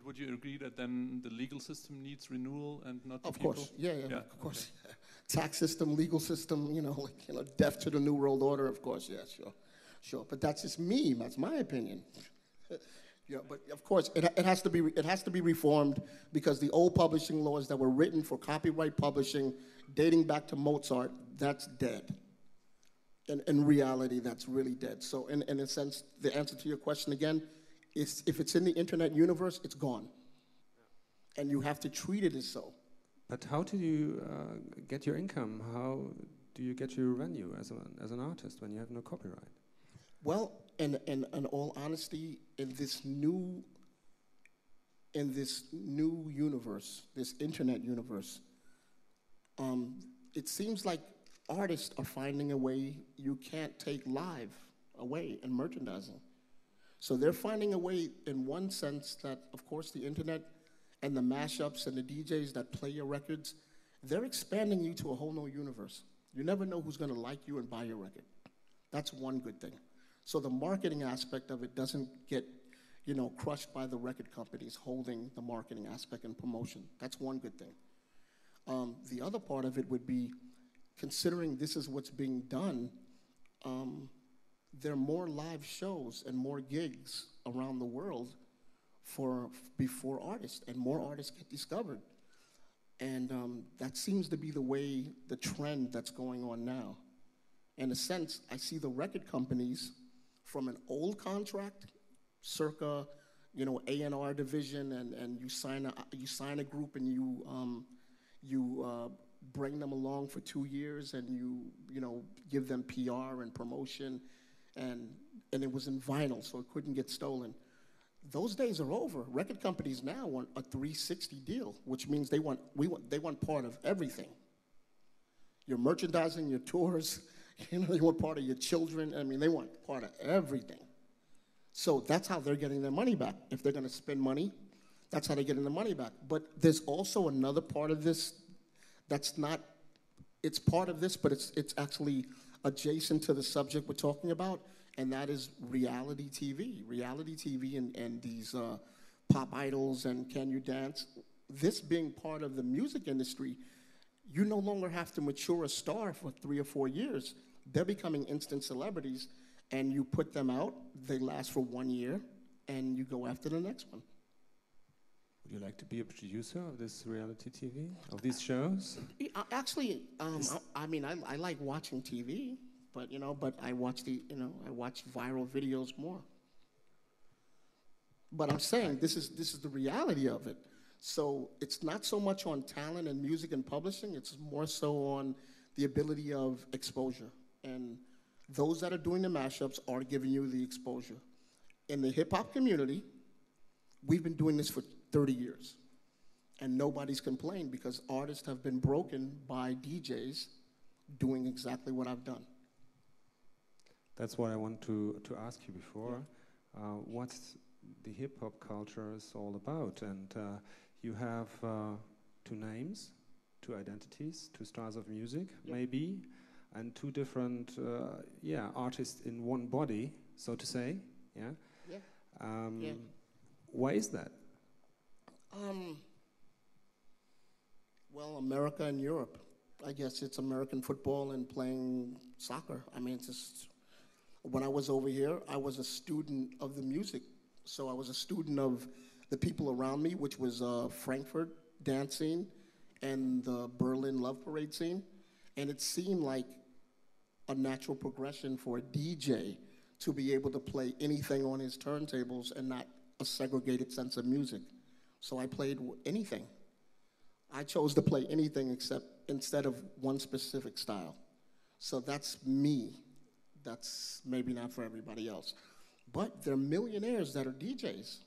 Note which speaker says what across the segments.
Speaker 1: Would you agree that then the legal system needs renewal and not the
Speaker 2: Of
Speaker 1: people?
Speaker 2: course, yeah, of course. Okay. Tax system, legal system, deaf to the New World Order, of course, yeah, sure. But that's just me, that's my opinion. Yeah, but of course, it has to be reformed because the old publishing laws that were written for copyright publishing dating back to Mozart, that's dead. In reality, that's really dead. So in a sense, the answer to your question again is if it's in the internet universe, it's gone. And you have to treat it as so.
Speaker 3: But how do you get your income? How do you get your revenue as an artist when you have no copyright?
Speaker 2: Well, in all honesty, in this new universe, this internet universe, it seems like artists are finding a way you can't take live away in merchandising. So they're finding a way in one sense that, of course, the internet and the mashups and the DJs that play your records, they're expanding you to a whole new universe. You never know who's gonna like you and buy your record. That's one good thing. So the marketing aspect of it doesn't get, crushed by the record companies holding the marketing aspect and promotion. That's one good thing. The other part of it would be, considering this is what's being done, there are more live shows and more gigs around the world before artists, and more artists get discovered. And that seems to be the trend that's going on now. In a sense, I see the record companies from an old contract, circa, A&R division, and you sign a group and you bring them along for 2 years and you give them PR and promotion, and it was in vinyl, so it couldn't get stolen. Those days are over. Record companies now want a 360 deal, which means they want part of everything. Your merchandising, your tours, they want part of your children. I mean, they want part of everything. So that's how they're getting their money back. If they're gonna spend money, that's how they're getting the money back. But there's also another part of this that's not, it's part of this, but it's actually adjacent to the subject we're talking about, and that is reality TV. Reality TV and these pop idols and Can You Dance. This being part of the music industry, you no longer have to mature a star for 3 or 4 years. They're becoming instant celebrities, and you put them out, they last for 1 year, and you go after the next one.
Speaker 3: Would you like to be a producer of this reality TV, of these shows?
Speaker 2: Actually, I like watching TV, but I watch viral videos more. But I'm saying this is the reality of it. So it's not so much on talent and music and publishing, it's more so on the ability of exposure. And those that are doing the mashups are giving you the exposure. In the hip hop community, we've been doing this for 30 years. And nobody's complained because artists have been broken by DJs doing exactly what I've done.
Speaker 3: That's what I want to ask you before. Yeah. What the hip hop culture is all about. And you have 2 names, 2 identities, 2 styles of music, maybe, and 2 different artists in one body, so to say. Yeah. Yeah. Why is that? Well,
Speaker 2: America and Europe. I guess it's American football and playing soccer. I mean, it's just, when I was over here, I was a student of the music. So I was a student of the people around me, which was Frankfurt dance scene and the Berlin Love Parade scene. And it seemed like a natural progression for a DJ to be able to play anything on his turntables and not a segregated sense of music. So I played anything. I chose to play anything instead of one specific style. So that's me. That's maybe not for everybody else. But there are millionaires that are DJs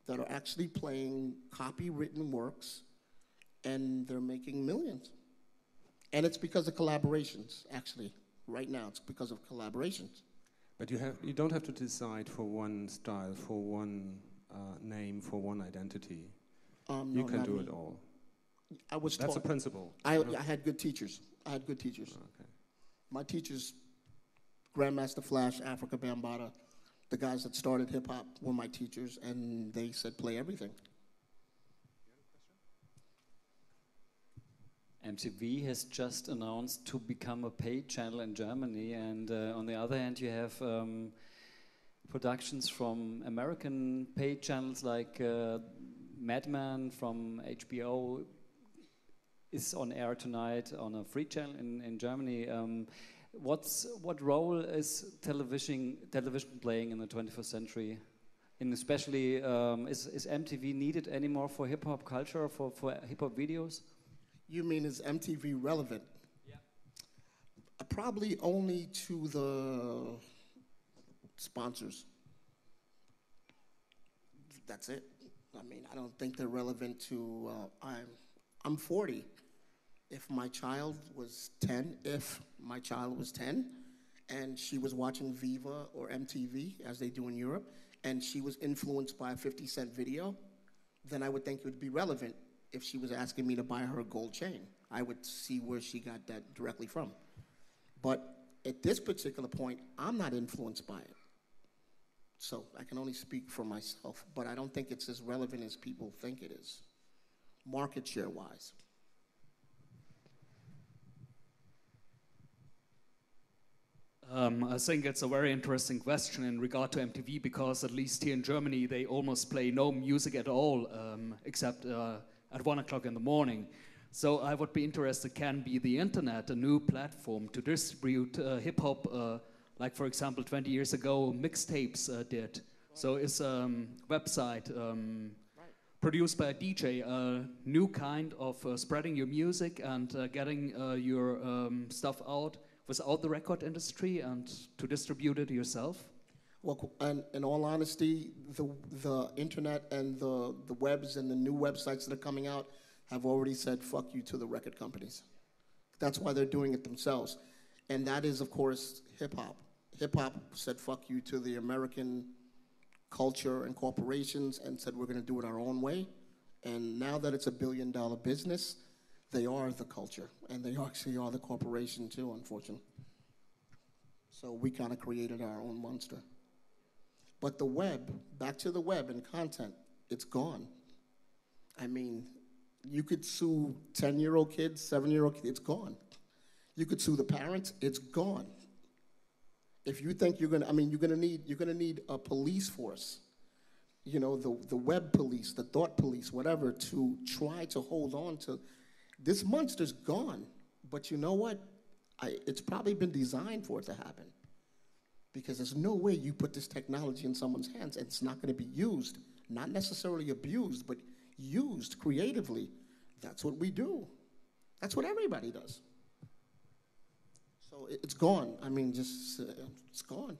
Speaker 2: that are actually playing copywritten works, and they're making millions. And it's because of collaborations, actually. Right now, it's because of collaborations.
Speaker 3: But you don't have to decide for one style, for one name, for one identity. You can do it all. That's a principle.
Speaker 2: I had good teachers. Okay. My teachers, Grandmaster Flash, Afrika Bambaataa, The guys that started hip hop were my teachers, and they said play everything.
Speaker 4: MTV has just announced to become a paid channel in Germany, and on the other hand, you have productions from American paid channels like Mad Men from HBO is on air tonight on a free channel in Germany. What role is television playing in the 21st century? And especially, is MTV needed anymore for hip hop culture, for hip hop videos?
Speaker 2: You mean is MTV relevant?
Speaker 4: Yeah.
Speaker 2: Probably only to the sponsors. That's it. I mean, I don't think they're relevant to, I'm 40. If my child was 10, and she was watching Viva or MTV, as they do in Europe, and she was influenced by a 50 Cent video, then I would think it would be relevant. If she was asking me to buy her a gold chain, I would see where she got that directly from. But at this particular point, I'm not influenced by it. So I can only speak for myself, but I don't think it's as relevant as people think it is, market share-wise.
Speaker 5: I think it's a very interesting question in regard to MTV, because at least here in Germany, they almost play no music at all, except at 1 o'clock in the morning. So I would be interested, can be the internet a new platform to distribute hip-hop, like for example 20 years ago mixtapes did. Right. So is a website produced by a DJ a new kind of spreading your music and getting your stuff out without the record industry and to distribute it yourself?
Speaker 2: Well, and in all honesty, the internet and the webs and the new websites that are coming out have already said fuck you to the record companies. That's why they're doing it themselves. And that is, of course, hip-hop. Hip-hop said fuck you to the American culture and corporations and said we're going to do it our own way. And now that it's a billion-dollar business, they are the culture. And they actually are the corporation, too, unfortunately. So we kind of created our own monster. But the web, back to the web and content, it's gone. I mean, you could sue 10-year-old kids, 7-year-old kids, it's gone. You could sue the parents, it's gone. If you think you're gonna need a police force, you know, the web police, the thought police, whatever, to try to hold on to, this monster's gone. But you know what? It's probably been designed for it to happen. Because there's no way you put this technology in someone's hands and it's not going to be used, not necessarily abused, but used creatively. That's what we do. That's what everybody does. So it's gone. I mean, just it's gone.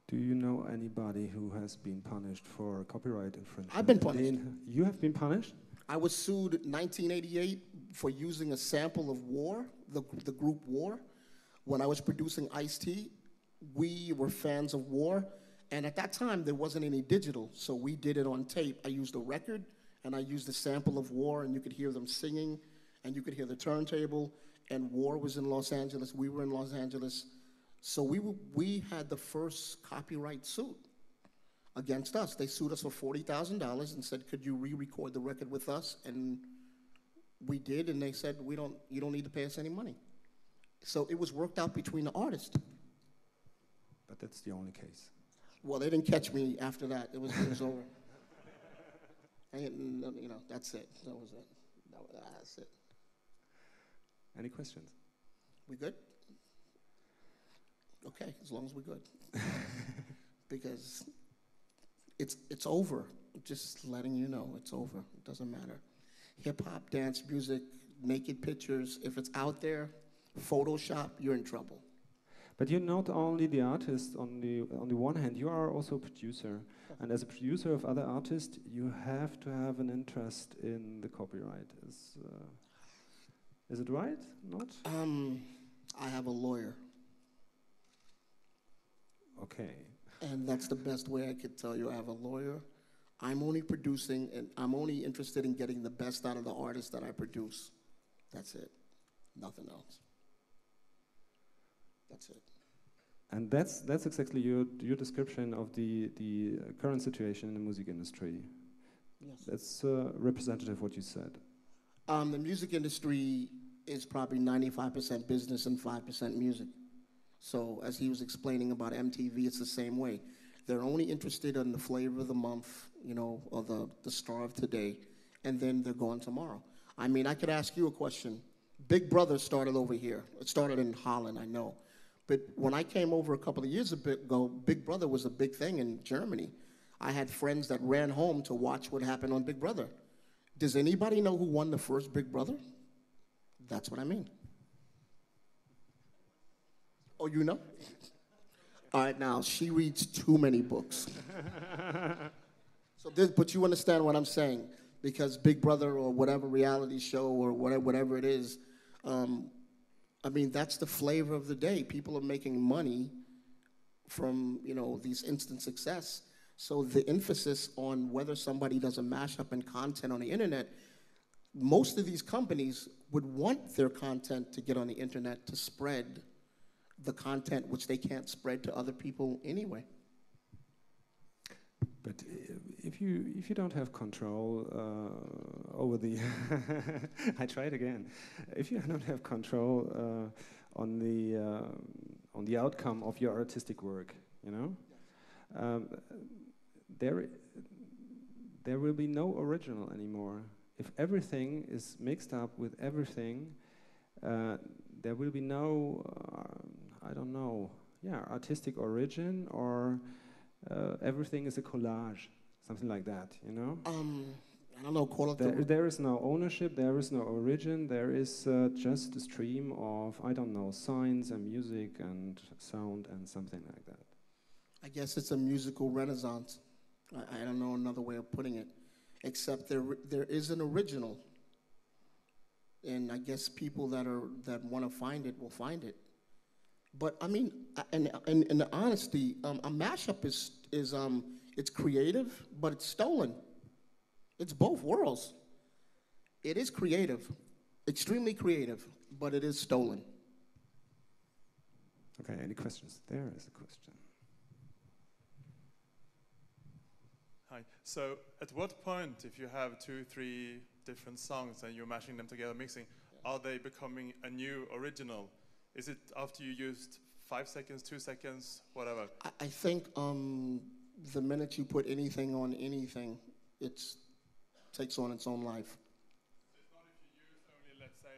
Speaker 3: Do you know anybody who has been punished for copyright infringement?
Speaker 2: I've been punished.
Speaker 3: You have been punished?
Speaker 2: I was sued in 1988 for using a sample of War, the group War. When I was producing Ice-T, we were fans of War, and at that time there wasn't any digital, so we did it on tape. I used a record, and I used a sample of War, and you could hear them singing, and you could hear the turntable, and War was in Los Angeles, we were in Los Angeles. So we had the first copyright suit against us. They sued us for $40,000 and said, could you re-record the record with us? And we did, and they said, you don't need to pay us any money. So it was worked out between the artists.
Speaker 3: But that's the only case.
Speaker 2: Well, they didn't catch me after that. It was over. And, you know, that's it. That was it. That's it.
Speaker 3: Any questions?
Speaker 2: We good? Okay, as long as we're good. Because it's over. Just letting you know, it's over. It doesn't matter. Hip-hop, dance, music, naked pictures, if it's out there, Photoshop, you're in trouble.
Speaker 3: But you're not only the artist on the one hand, you are also a producer. And as a producer of other artists, you have to have an interest in the copyright. Is it right? Not?
Speaker 2: I have a lawyer.
Speaker 3: Okay.
Speaker 2: And that's the best way I could tell you. I have a lawyer. I'm only producing, and I'm only interested in getting the best out of the artists that I produce. That's it. Nothing else. That's it.
Speaker 3: And that's exactly your description of the current situation in the music industry.
Speaker 2: Yes.
Speaker 3: That's representative of what you said.
Speaker 2: The music industry is probably 95% business and 5% music. So as he was explaining about MTV, it's the same way. They're only interested in the flavor of the month, you know, or the star of today, and then they're gone tomorrow. I mean, I could ask you a question. Big Brother started over here. It started in Holland, I know. But when I came over a couple of years ago, Big Brother was a big thing in Germany. I had friends that ran home to watch what happened on Big Brother. Does anybody know who won the first Big Brother? That's what I mean. Oh, you know? All right, now, she reads too many books. But you understand what I'm saying, because Big Brother or whatever reality show or whatever it is, I mean, that's the flavor of the day. People are making money from, you know, these instant success. So the emphasis on whether somebody does a mashup in content on the internet, most of these companies would want their content to get on the internet to spread the content which they can't spread to other people anyway.
Speaker 3: But if you don't have control over the, I try it again. If you don't have control on the outcome of your artistic work, you know, there will be no original anymore. If everything is mixed up with everything, there will be no, I don't know, artistic origin, or everything is a collage, something like that, you know?
Speaker 2: I don't know, call it
Speaker 3: there is no ownership, there is no origin, there is just a stream of, I don't know, signs and music and sound and something like that.
Speaker 2: I guess it's a musical renaissance. I don't know another way of putting it, except there is an original. And I guess people that want to find it will find it. But I mean, in the honesty, a mashup is it's creative, but it's stolen. It's both worlds. It is creative, extremely creative, but it is stolen.
Speaker 3: Okay, any questions? There is a question.
Speaker 1: Hi. So at what point, if you have 2-3 different songs and you're mashing them together, mixing, are they becoming a new original? Is it after you used 5 seconds, 2 seconds, whatever?
Speaker 2: I think the minute you put anything on anything, it takes on its own life.
Speaker 1: It's not if you use only, let's say,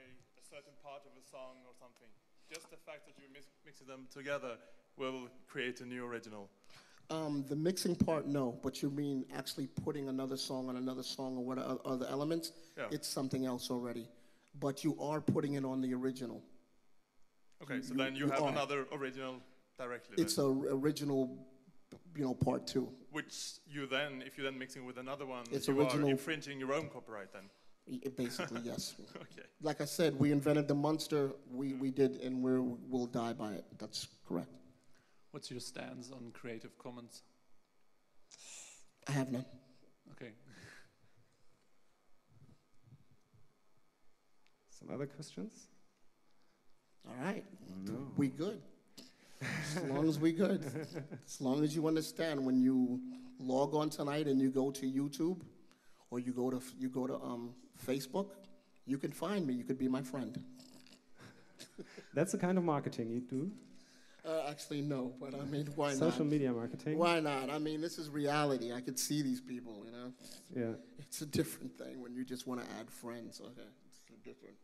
Speaker 1: a certain part of a song or something. Just the fact that you're mixing them together will create a new original.
Speaker 2: The mixing part, no. But you mean actually putting another song on another song or what other elements? Yeah. It's something else already. But you are putting it on the original.
Speaker 1: Okay, so then you have another original directly.
Speaker 2: It's an original, you know, part 2.
Speaker 1: Which you then, if you're then mixing with another one,
Speaker 2: it's
Speaker 1: you
Speaker 2: original,
Speaker 1: are infringing your own copyright then.
Speaker 2: Basically, yes.
Speaker 1: Okay.
Speaker 2: Like I said, we invented the monster. We did, and we'll die by it. That's correct.
Speaker 1: What's your stance on Creative Commons?
Speaker 2: I have none.
Speaker 1: Okay.
Speaker 3: Some other questions?
Speaker 2: All right.
Speaker 3: No.
Speaker 2: We good. As long as we good. As long as you understand, when you log on tonight and you go to YouTube or you go to Facebook, you can find me. You could be my friend.
Speaker 3: That's the kind of marketing you do?
Speaker 2: Actually, no, but I mean, why not?
Speaker 3: Social media marketing?
Speaker 2: Why not? I mean, this is reality. I could see these people, you know?
Speaker 3: Yeah.
Speaker 2: It's a different thing when you just want to add friends. Okay, it's different.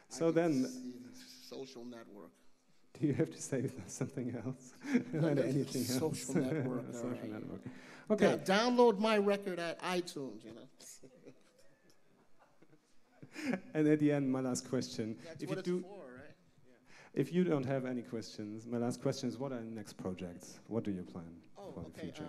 Speaker 3: So then,
Speaker 2: social network.
Speaker 3: Do you have to say something else? Not anything else.
Speaker 2: Social network.
Speaker 3: Social
Speaker 2: right.
Speaker 3: network. Okay.
Speaker 2: Yeah, download my record at iTunes, you know.
Speaker 3: And at the end, my last question.
Speaker 2: That's
Speaker 3: if
Speaker 2: what
Speaker 3: you
Speaker 2: it's for, right?
Speaker 3: If you don't have any questions, my last question is: what are the next projects? What do you plan for the future?